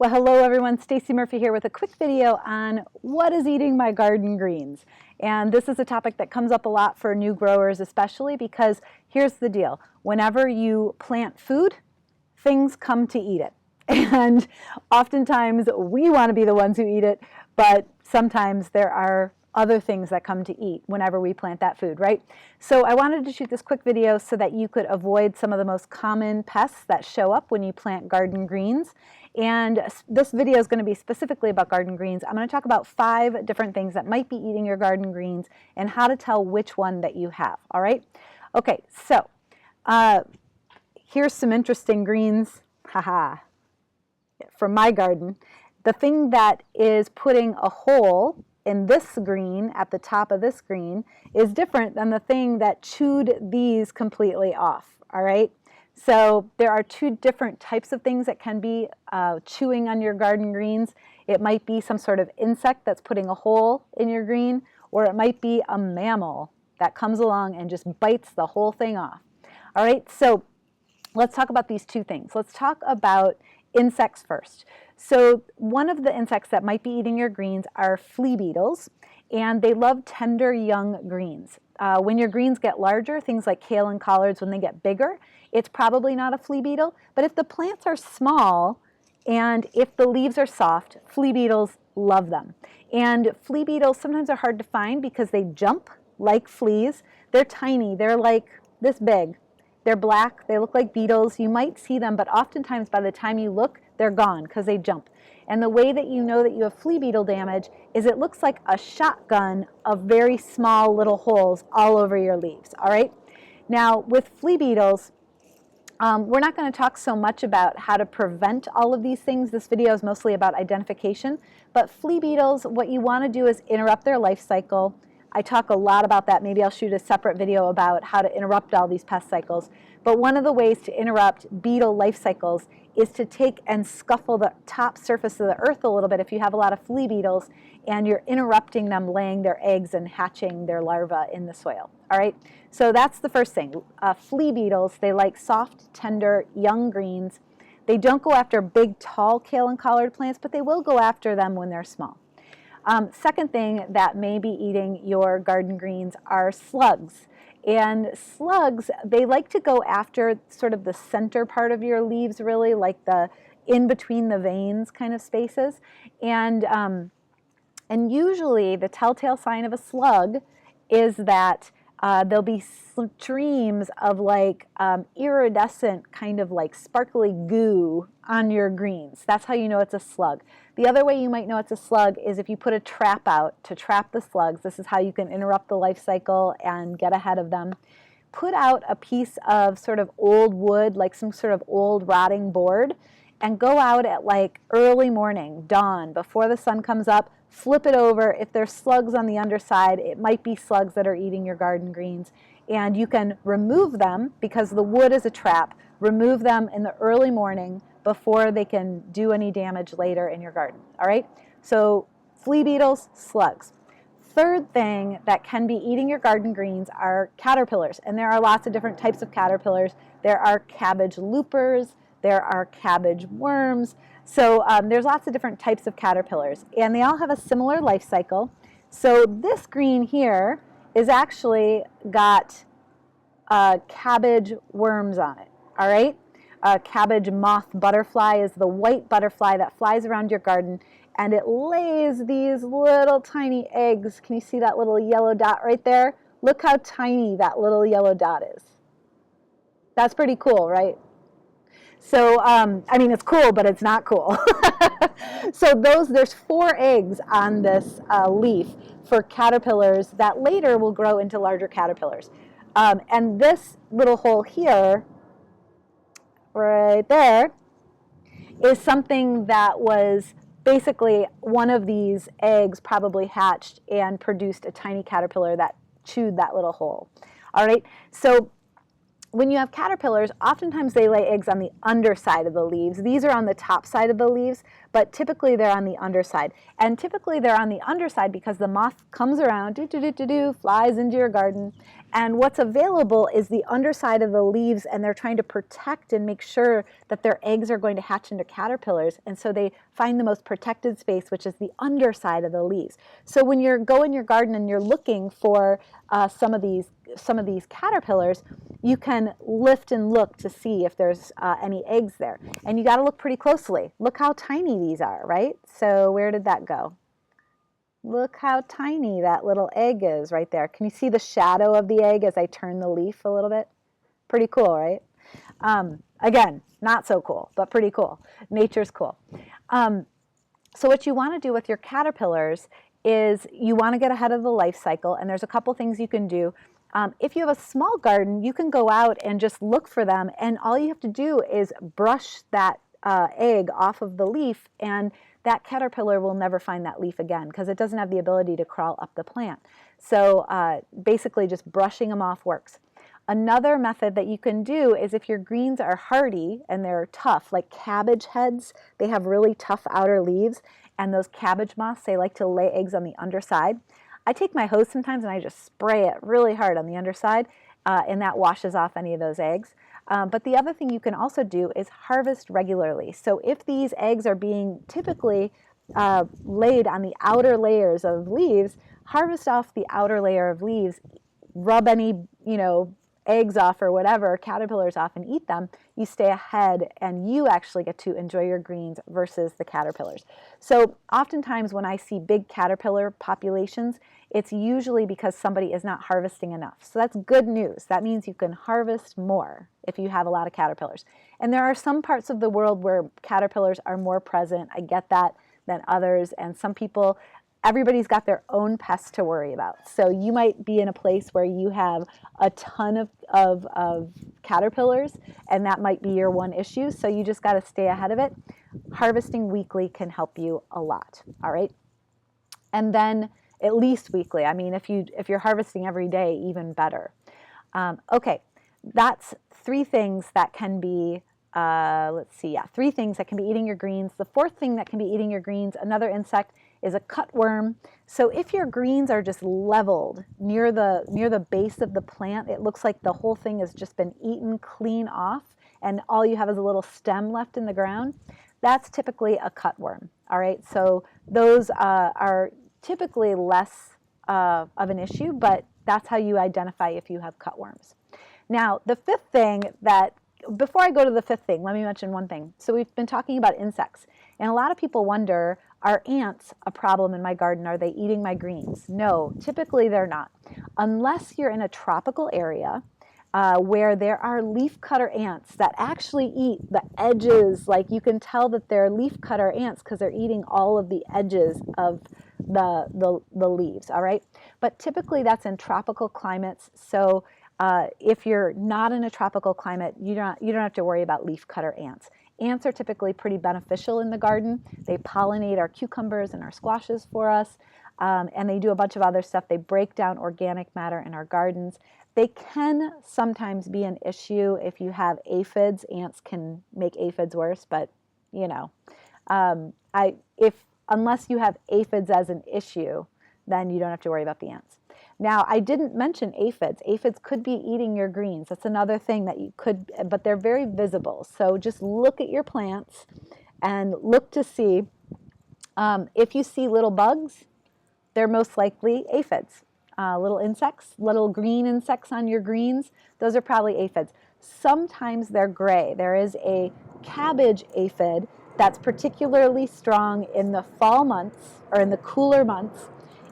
Well, hello everyone, Stacy Murphy here with a quick video on what is eating my garden greens. And this is a topic that comes up a lot for new growers, especially because here's the deal. Whenever you plant food, things come to eat it. And oftentimes we want to be the ones who eat it, but sometimes there are other things that come to eat whenever we plant that food, right? So I wanted to shoot this quick video so that you could avoid some of the most common pests that show up when you plant garden greens. And this video is going to be specifically about garden greens. I'm going to talk about 5 different things that might be eating your garden greens and how to tell which one that you have, all right? Okay, so here's some interesting greens, from my garden. The thing that is putting a hole in this green, at the top of this green, is different than the thing that chewed these completely off, all right? So there are 2 different types of things that can be chewing on your garden greens. It might be some sort of insect that's putting a hole in your green, or it might be a mammal that comes along and just bites the whole thing off. All right, so let's talk about these 2 things. Let's talk about insects first. So one of the insects that might be eating your greens are flea beetles, and they love tender young greens. When your greens get larger, things like kale and collards, when they get bigger, it's probably not a flea beetle. But if the plants are small and if the leaves are soft, flea beetles love them. And flea beetles sometimes are hard to find because they jump like fleas. They're tiny. They're like this big. They're black. They look like beetles. You might see them, but oftentimes by the time you look, they're gone because they jump. And the way that you know that you have flea beetle damage is it looks like a shotgun of very small little holes all over your leaves, all right? Now, with flea beetles, we're not going to talk so much about how to prevent all of these things. This video is mostly about identification. But flea beetles, what you want to do is interrupt their life cycle. I talk a lot about that. Maybe I'll shoot a separate video about how to interrupt all these pest cycles. But one of the ways to interrupt beetle life cycles is to take and scuffle the top surface of the earth a little bit if you have a lot of flea beetles and you're interrupting them laying their eggs and hatching their larvae in the soil. All right, so that's the first thing. Flea beetles, they like soft, tender, young greens. They don't go after big, tall kale and collard plants, but they will go after them when they're small. Second thing that may be eating your garden greens are slugs. And slugs, they like to go after sort of the center part of your leaves, really, like the in between the veins kind of spaces. And usually the telltale sign of a slug is that there'll be streams of like iridescent kind of like sparkly goo on your greens. That's how you know it's a slug. The other way you might know it's a slug is if you put a trap out to trap the slugs. This is how you can interrupt the life cycle and get ahead of them. Put out a piece of sort of old wood, like some sort of old rotting board, and go out at like early morning, dawn, before the sun comes up. Flip it over. If there's slugs on the underside, it might be slugs that are eating your garden greens. And you can remove them because the wood is a trap. Remove them in the early morning before they can do any damage later in your garden. All right? So flea beetles, slugs. Third thing that can be eating your garden greens are caterpillars. And there are lots of different types of caterpillars. There are cabbage loopers. There are cabbage worms. So there's lots of different types of caterpillars, and they all have a similar life cycle. So this green here is actually got cabbage worms on it, all right? Cabbage moth butterfly is the white butterfly that flies around your garden, and it lays these little tiny eggs. Can you see that little yellow dot right there? Look how tiny that little yellow dot is. That's pretty cool, right? So, I mean, it's cool, but it's not cool. So there's 4 eggs on this leaf for caterpillars that later will grow into larger caterpillars. And this little hole here, right there, is something that was basically one of these eggs probably hatched and produced a tiny caterpillar that chewed that little hole. All right, so when you have caterpillars, oftentimes they lay eggs on the underside of the leaves. These are on the top side of the leaves, but typically they're on the underside. And typically they're on the underside because the moth comes around, flies into your garden, and what's available is the underside of the leaves, and they're trying to protect and make sure that their eggs are going to hatch into caterpillars, and so they find the most protected space, which is the underside of the leaves. So when you go in your garden and you're looking for some of these caterpillars, you can lift and look to see if there's any eggs there. And you got to look pretty closely. Look how tiny these are, right? So where did that go? Look how tiny that little egg is right there. Can you see the shadow of the egg as I turn the leaf a little bit? Pretty cool, right? Again, not so cool, but pretty cool. Nature's cool. So what you want to do with your caterpillars is you want to get ahead of the life cycle, and there's a couple things you can do. If you have a small garden, you can go out and just look for them, and all you have to do is brush that egg off of the leaf, and that caterpillar will never find that leaf again because it doesn't have the ability to crawl up the plant. So basically just brushing them off works. Another method that you can do is if your greens are hardy and they're tough, like cabbage heads, they have really tough outer leaves, and those cabbage moths, they like to lay eggs on the underside. I take my hose sometimes and I just spray it really hard on the underside, and that washes off any of those eggs. But the other thing you can also do is harvest regularly. So if these eggs are being typically laid on the outer layers of leaves, harvest off the outer layer of leaves, rub any, eggs off or whatever, caterpillars off, and eat them. You stay ahead and you actually get to enjoy your greens versus the caterpillars. So oftentimes when I see big caterpillar populations, it's usually because somebody is not harvesting enough. So that's good news. That means you can harvest more if you have a lot of caterpillars. And there are some parts of the world where caterpillars are more present, I get that, than others. And some people, everybody's got their own pests to worry about. So you might be in a place where you have a ton of caterpillars, and that might be your one issue. So you just got to stay ahead of it. Harvesting weekly can help you a lot, all right? And then at least weekly. I mean, if you're harvesting every day, even better. Okay, that's three things that can be, three things that can be eating your greens. The fourth thing that can be eating your greens, another insect, is a cutworm. So if your greens are just leveled near the base of the plant, it looks like the whole thing has just been eaten clean off, and all you have is a little stem left in the ground. That's typically a cutworm. All right, so those are typically less of an issue, but that's how you identify if you have cutworms. Now, the fifth thing that, before I go to the fifth thing, let me mention one thing. So we've been talking about insects, and a lot of people wonder, are ants a problem in my garden? Are they eating my greens? No, typically they're not. Unless you're in a tropical area where there are leafcutter ants that actually eat the edges, like you can tell that they're leafcutter ants because they're eating all of the edges of the leaves, all right? But typically that's in tropical climates, so if you're not in a tropical climate, you don't have to worry about leafcutter ants. Ants are typically pretty beneficial in the garden. They pollinate our cucumbers and our squashes for us, and they do a bunch of other stuff. They break down organic matter in our gardens. They can sometimes be an issue if you have aphids. Ants can make aphids worse, but unless you have aphids as an issue, then you don't have to worry about the ants. Now, I didn't mention aphids. Aphids could be eating your greens. That's another thing that you could, but they're very visible. So just look at your plants and look to see if you see little bugs, they're most likely aphids. Little insects, little green insects on your greens, those are probably aphids. Sometimes they're gray. There is a cabbage aphid that's particularly strong in the fall months or in the cooler months,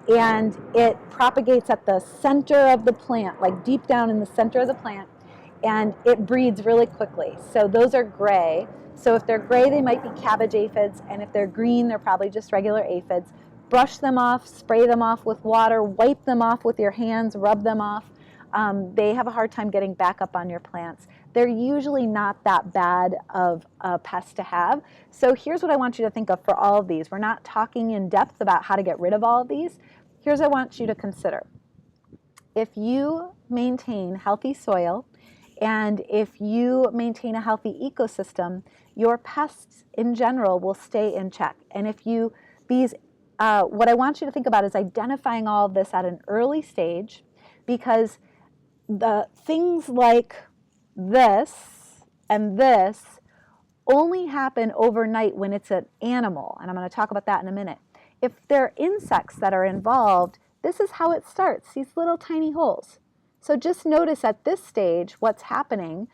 and it propagates at the center of the plant, like deep down in the center of the plant, and it breeds really quickly. So those are gray. So if they're gray, they might be cabbage aphids, and if they're green, they're probably just regular aphids. Brush them off, spray them off with water, wipe them off with your hands, rub them off. They have a hard time getting back up on your plants. They're usually not that bad of a pest to have. So here's what I want you to think of for all of these. We're not talking in depth about how to get rid of all of these. Here's what I want you to consider. If you maintain healthy soil And if you maintain a healthy ecosystem, your pests in general will stay in check. And if you, what I want you to think about is identifying all of this at an early stage, because the things like this and this only happen overnight when it's an animal, and I'm going to talk about that in a minute. If there are insects that are involved, this is how it starts, these little tiny holes. So just notice at this stage what's happening,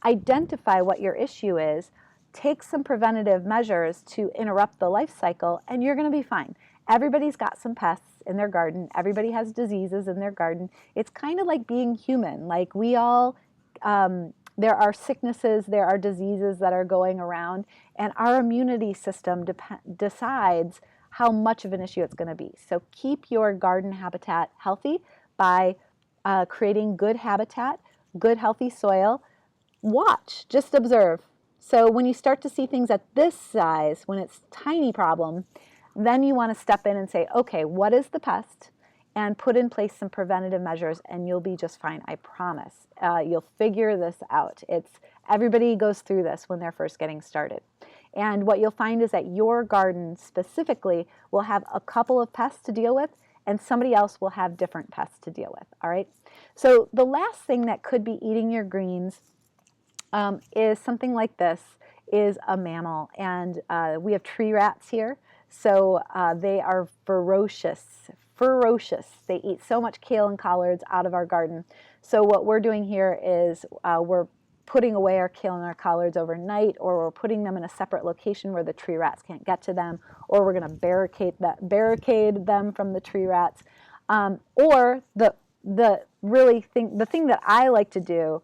identify what your issue is, take some preventative measures to interrupt the life cycle, and you're going to be fine. Everybody's got some pests in their garden. Everybody has diseases in their garden. It's kind of like being human. Like we all, there are sicknesses, there are diseases that are going around, and our immunity system decides how much of an issue it's going to be. So keep your garden habitat healthy by creating good habitat, good healthy soil. Watch, just observe. So when you start to see things at this size, when it's a tiny problem, then you want to step in and say, okay, what is the pest? And put in place some preventative measures, and you'll be just fine, I promise. You'll figure this out. Everybody goes through this when they're first getting started. And what you'll find is that your garden specifically will have a couple of pests to deal with, and somebody else will have different pests to deal with, all right? So the last thing that could be eating your greens is something like this, is a mammal. And we have tree rats here. So they are ferocious. They eat so much kale and collards out of our garden. So what we're doing here is we're putting away our kale and our collards overnight, or we're putting them in a separate location where the tree rats can't get to them, or we're going to barricade them from the tree rats. Or the thing that I like to do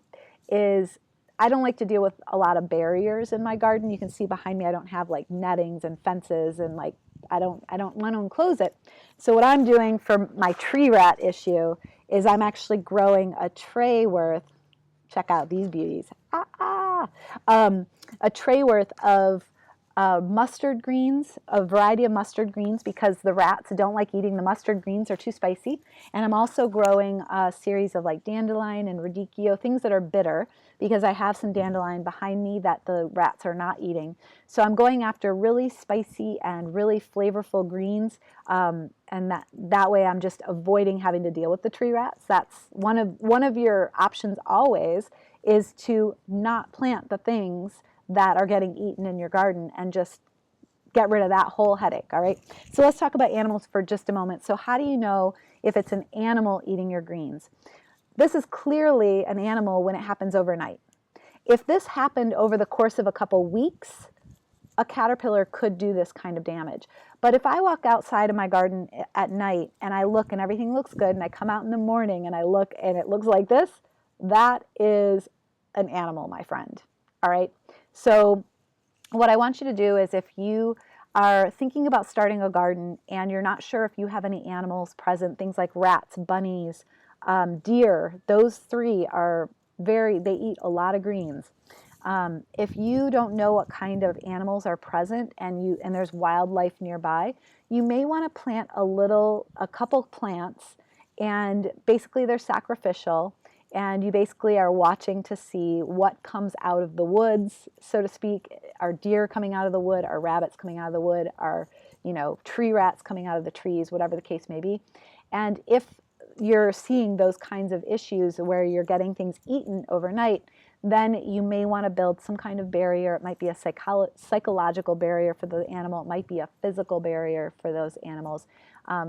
is, I don't like to deal with a lot of barriers in my garden. You can see behind me I don't have like nettings and fences, and like I don't want to enclose it. So what I'm doing for my tree rat issue is I'm actually growing a tray worth, check out these beauties, a tray worth of mustard greens, a variety of mustard greens, because the rats don't like eating the mustard greens, they're too spicy. And I'm also growing a series of like dandelion and radicchio, things that are bitter, because I have some dandelion behind me that the rats are not eating. So I'm going after really spicy and really flavorful greens, and that way I'm just avoiding having to deal with the tree rats. That's one of your options always, is to not plant the things that are getting eaten in your garden, and just get rid of that whole headache, all right? So let's talk about animals for just a moment. So how do you know if it's an animal eating your greens? This is clearly an animal when it happens overnight. If this happened over the course of a couple weeks, a caterpillar could do this kind of damage. But if I walk outside of my garden at night and I look and everything looks good, and I come out in the morning and I look and it looks like this, that is an animal, my friend, all right? So what I want you to do is, if you are thinking about starting a garden and you're not sure if you have any animals present, things like rats, bunnies, deer, those three are they eat a lot of greens. If you don't know what kind of animals are present and there's wildlife nearby, you may want to plant a couple plants, and basically they're sacrificial. And you basically are watching to see what comes out of the woods, so to speak. Are deer coming out of the wood? Are rabbits coming out of the wood? Are, tree rats coming out of the trees? Whatever the case may be. And if you're seeing those kinds of issues where you're getting things eaten overnight, then you may want to build some kind of barrier. It might be a psychological barrier for the animal. It might be a physical barrier for those animals.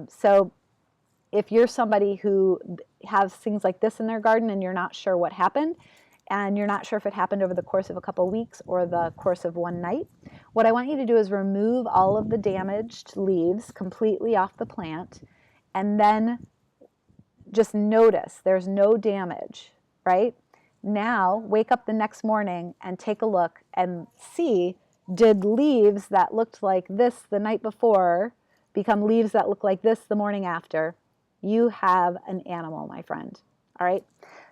So if you're somebody who has things like this in their garden and you're not sure what happened, and you're not sure if it happened over the course of a couple weeks or the course of one night, what I want you to do is remove all of the damaged leaves completely off the plant, and then just notice there's no damage, right? Now, wake up the next morning and take a look and see, did leaves that looked like this the night before become leaves that look like this the morning after? You have an animal, my friend. All right.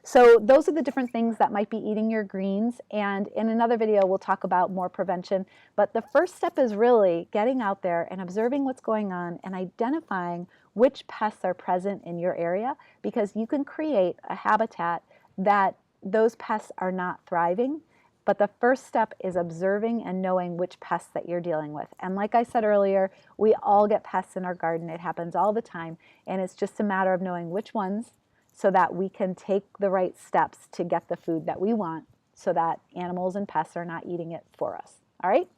So those are the different things that might be eating your greens. And in another video, we'll talk about more prevention. But the first step is really getting out there and observing what's going on and identifying which pests are present in your area, because you can create a habitat that those pests are not thriving. But the first step is observing and knowing which pests that you're dealing with. And like I said earlier, we all get pests in our garden. It happens all the time. And it's just a matter of knowing which ones so that we can take the right steps to get the food that we want so that animals and pests are not eating it for us. All right?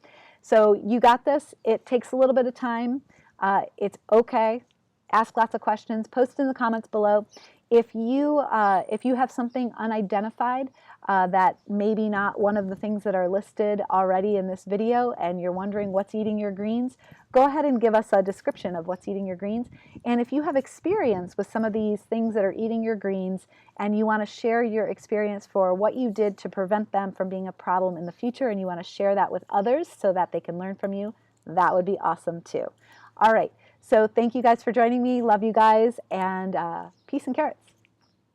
So you got this. It takes a little bit of time. It's okay. Ask lots of questions. Post in the comments below. If you have something unidentified that maybe not one of the things that are listed already in this video and you're wondering what's eating your greens, go ahead and give us a description of what's eating your greens. And if you have experience with some of these things that are eating your greens and you want to share your experience for what you did to prevent them from being a problem in the future and you want to share that with others so that they can learn from you, that would be awesome too. All right. So thank you guys for joining me. Love you guys, and peace and carrots.